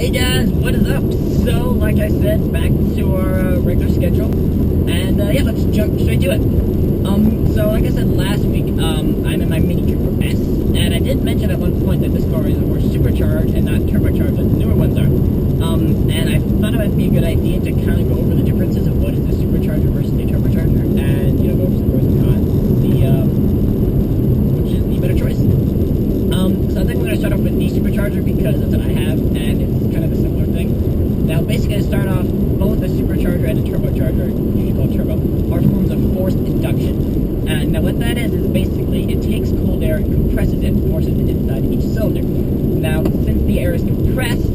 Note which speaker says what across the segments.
Speaker 1: Hey guys, what is up? So, like I said, back to our regular schedule, and yeah, let's jump straight to it. So like I said last week, I'm in my Mini Cooper S, and I did mention at one point that this car is more supercharged and not turbocharged like the newer ones are. And I thought it might be a good idea to kind of go over the differences of what is the supercharger versus the turbocharger, and go over some pros and cons, which is the better choice. So I think we're going to start off with the supercharger because that's what I have, and it's kind of a similar thing. Now, basically, to start off, both the supercharger and the turbocharger, usually called turbo, are forms of forced induction. And now what that is basically it takes cold air, compresses it, and forces it inside each cylinder. Now, since the air is compressed,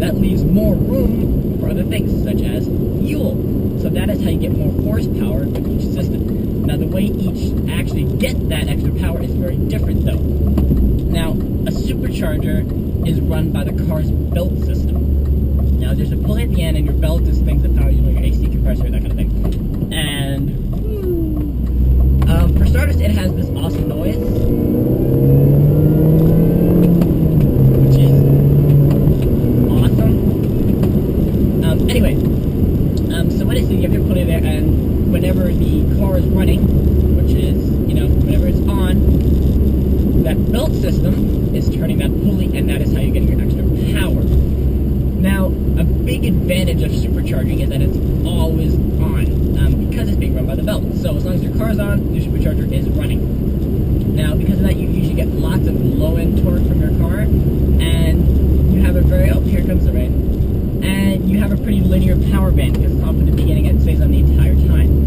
Speaker 1: that leaves more room for other things, such as fuel. So that is how you get more horsepower with each system. Now, the way each actually get that extra power is very different, though. Now, a supercharger is run by the car's belt system. Now, there's a pulley at the end, and your belt is things that power your AC compressor, that kind of thing. And for starters, it has this awesome noise, which is awesome. Anyway, so what is it? You have your pulley there, and whenever the car is running, which is, whenever it's on, that belt system is turning that pulley, and that is how you're getting your extra power. Now, a big advantage of supercharging is that it's always on, because it's being run by the belt. So as long as your car's on, your supercharger is running. Now, because of that, you usually get lots of low-end torque from your car, and you have a very, here comes the rain, and you have a pretty linear power band, because it's off in the beginning and it stays on the entire time.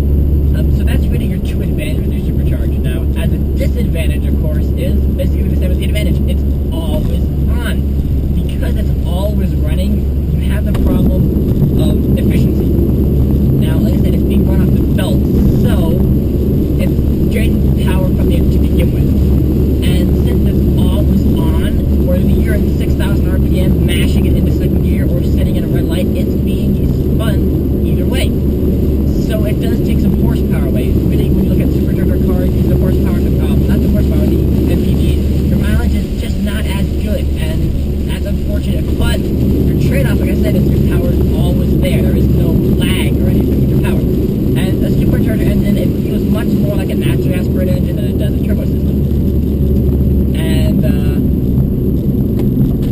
Speaker 1: So that's really your two advantages with your supercharger. Now, as a disadvantage, of course, is basically the same as the advantage. It's always on. Because it's always running, you have the problem of efficiency. Now, like I said, it's being run off the belt, so it's draining power from it to begin with. And since it's always on, whether you're at 6,000 RPM, mashing it into second gear, or sitting in a red light, it's being spun either way. So it does take some horsepower away. Really, when you look at supercharger cars, the horsepower, not the horsepower, the MPG, your mileage is just not as good, and that's unfortunate. But your trade-off, like I said, is your power is always there. There is no lag or anything with your power. And a supercharger engine, it feels much more like a natural aspirated engine than it does a turbo system. And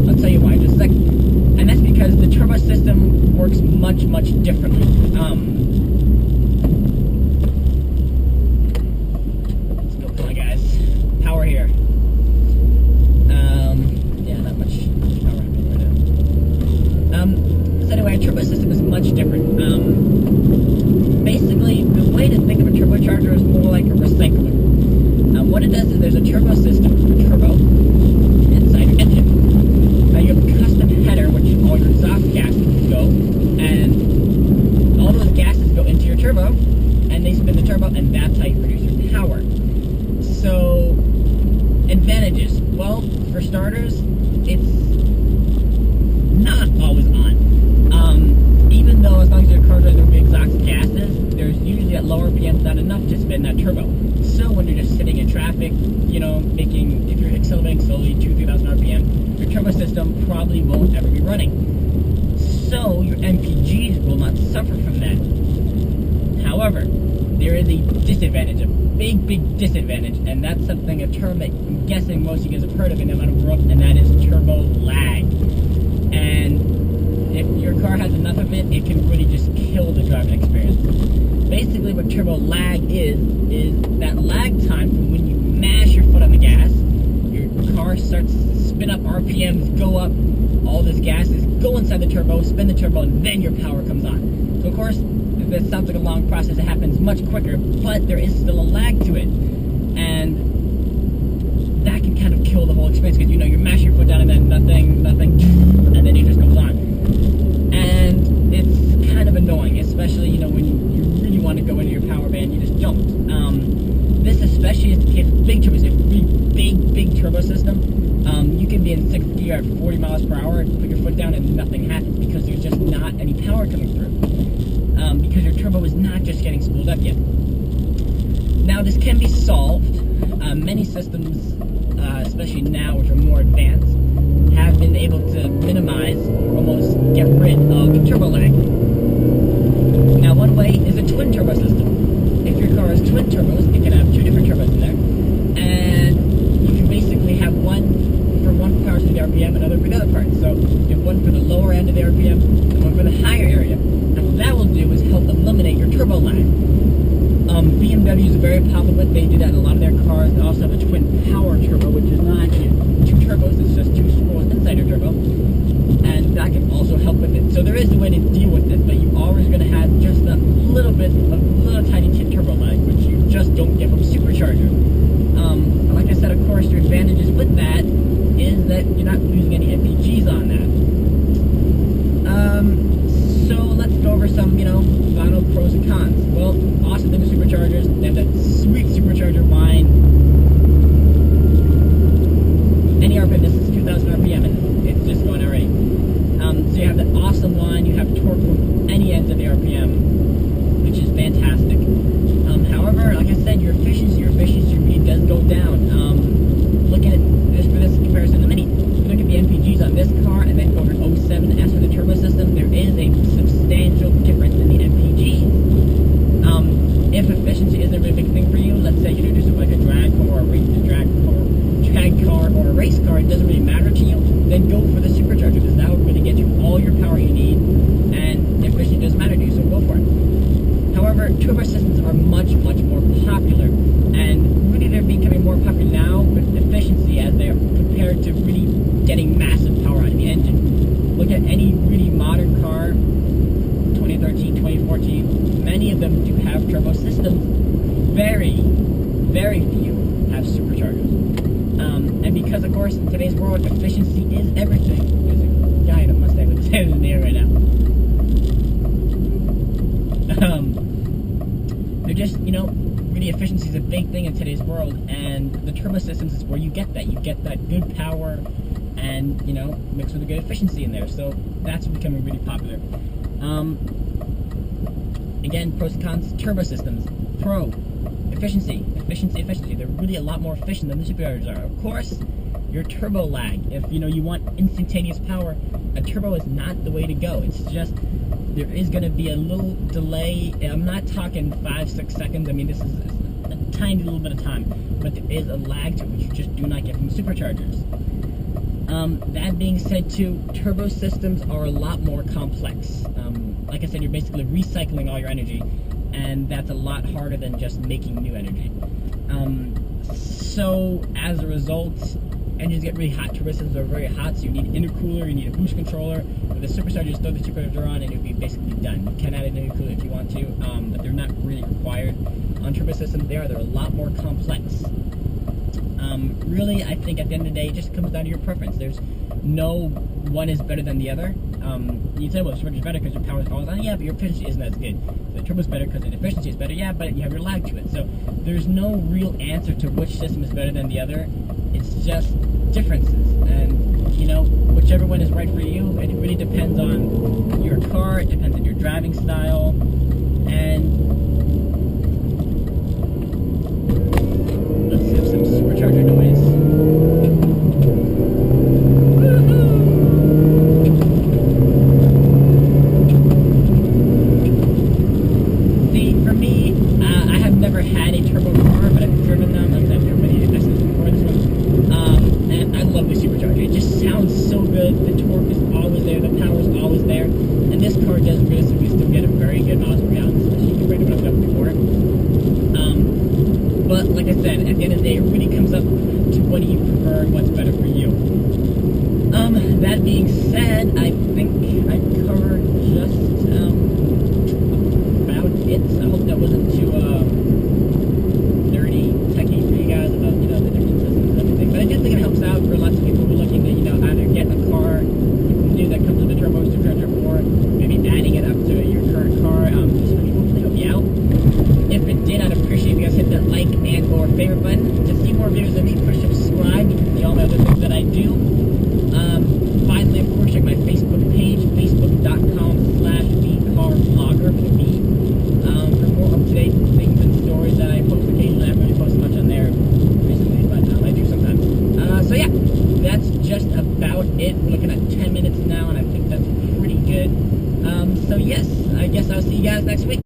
Speaker 1: I'll tell you why in just a second. And that's because the turbo system works much, much differently. Power here. Yeah, not much power happening right now. So anyway, a turbo system is much different. Basically, the way to think of a turbocharger is more like a recycler. What it does is there's a turbo system, turbo, inside your engine. Now you have a custom header, which all your exhaust gases go, and all those gases go into your turbo, and they spin the turbo, and that's how you produce your power. So, advantages. Well, for starters, it's not always on. Even though as long as your car doesn't have exhaust gases, there's usually at lower RPMs not enough to spin that turbo. So when you're just sitting in traffic, if you're accelerating slowly, 2,000-3,000 RPM, your turbo system probably won't ever be running. So your MPGs will not suffer from that. However, there is a disadvantage, a big disadvantage, and that's a term that I'm guessing most of you guys have heard of in the amount of world, and that is turbo lag. And if your car has enough of it, it can really just kill the driving experience. Basically, what turbo lag is that lag time from when you mash your foot on the gas, your car starts to spin up, RPMs go up, all this gas is go inside the turbo, spin the turbo, and then your power comes on. So of course, that sounds like a long process. It happens much quicker, but there is still a lag to it, and that can kind of kill the whole experience because you mash your foot down and then nothing, and then it just goes on, and it's kind of annoying, especially when you really want to go into your power band, you just don't. This especially is the case with big turbos. A really big turbo system. You can be in 6th gear at 40 miles per hour, put your foot down, and nothing happens because there's just not any power coming through. Because your turbo is not just getting spooled up yet. Now, this can be solved. Many systems, especially now, which are more advanced, have been able to minimize another for the other part. So you have one for the lower end of the RPM, and one for the higher area. And what that will do is help eliminate your turbo lag. BMW is very popular with. They do that in a lot of their cars. They also have a twin power turbo, which is not actually two turbos. It's just two scrolls inside your turbo, and that can also help with it. So there is a way to deal with it, but you're always going to have just a little bit of little tiny turbo lag, which you just don't get from Supercharger. Like I said, of course, your advantages with that is that you're not using any MPGs on that. So let's go over some, final pros and cons. Well, awesome thing with Superchargers, they have that sweet Supercharger line. Any RPM, this is 2,000 RPM, and it's just going already. So you have that awesome line, you have torque from any ends of the RPM, which is fantastic. However, like I said, your efficiency really does go down. Looking at this for this comparison to many, look at the MPGs on this car and then over 07S for the turbo system, there is a substantial difference in the MPGs. If efficiency isn't a really big thing for you, let's say you're introducing like a drag car or a race car, it doesn't really matter to you, then go for the Supercharger, because that will really get you all your power you need, and efficiency doesn't matter to you, so go for it. However, turbo systems are much, much more popular, and really they're becoming more popular now with efficiency as they're compared to really getting massive power out of the engine. Look at any really modern car, 2013, 2014, many of them do have turbo systems. Very, very few have superchargers. And because, of course, in today's world, efficiency is everything. There's a guy in a Mustang with his head in the air right now. They're just, really efficiency is a big thing in today's world, and the turbo systems is where you get that. You get that good power and, mixed with a good efficiency in there. So that's becoming really popular. Again, pros and cons, turbo systems. Pro, efficiency. They're really a lot more efficient than the superchargers are. Of course, your turbo lag. If, you want instantaneous power, a turbo is not the way to go. It's just, there is going to be a little delay. I'm not talking 5-6 seconds. I mean, this is a tiny little bit of time, but there is a lag to it, which you just do not get from superchargers. That being said, too, turbo systems are a lot more complex. Like I said, you're basically recycling all your energy, and that's a lot harder than just making new energy. So, as a result, engines get really hot. Turbo systems are very hot, so you need an intercooler, you need a boost controller. With the supercharger, just throw the supercharger on, and it'll be basically done. You can add an intercooler if you want to, but they're not really required. On turbo systems, they're a lot more complex. Really, I think at the end of the day, it just comes down to your preference. There's no one is better than the other. You say, well, supercharger is better because your power is always on. Yeah, but your efficiency isn't as good. The turbo is better because the efficiency is better. Yeah, but you have your lag to it. So there's no real answer to which system is better than the other. It's just differences. And, whichever one is right for you, it really depends on your car. It depends on your driving style. And let's have some supercharger noise. See, for me, I have never had a turbo car, but I've driven them. I've never many messages before this one. And I love the supercharger. It just sounds so good. The torque is always there. The power is always there. And this car does realistically still get a very good miles per gallon, especially compared to what I've done before. But like I said, at the end of the day, it really comes up to what do you prefer and what's better for you. That being said, I think I covered just about it. I hope that wasn't too dirty, techy for you guys about the different systems and everything. But I do think it helps out for lots of people who are looking to either get a car new that comes with a turbo supercharger or maybe adding it up to your current car. Just hopefully help you out. If it did, I'd appreciate if you guys hit that like and or favorite button. To see more videos of me, push subscribe. You can see all the other things that I do. Finally, of course, check my Facebook page, facebook.com/TheCarVlogger for me. For more up-to-date things and stories that I post occasionally. I haven't really posted much on there recently, but I do sometimes. So yeah, that's just about it. We're looking at 10 minutes now, and I think that's pretty good. So yes, I guess I'll see you guys next week.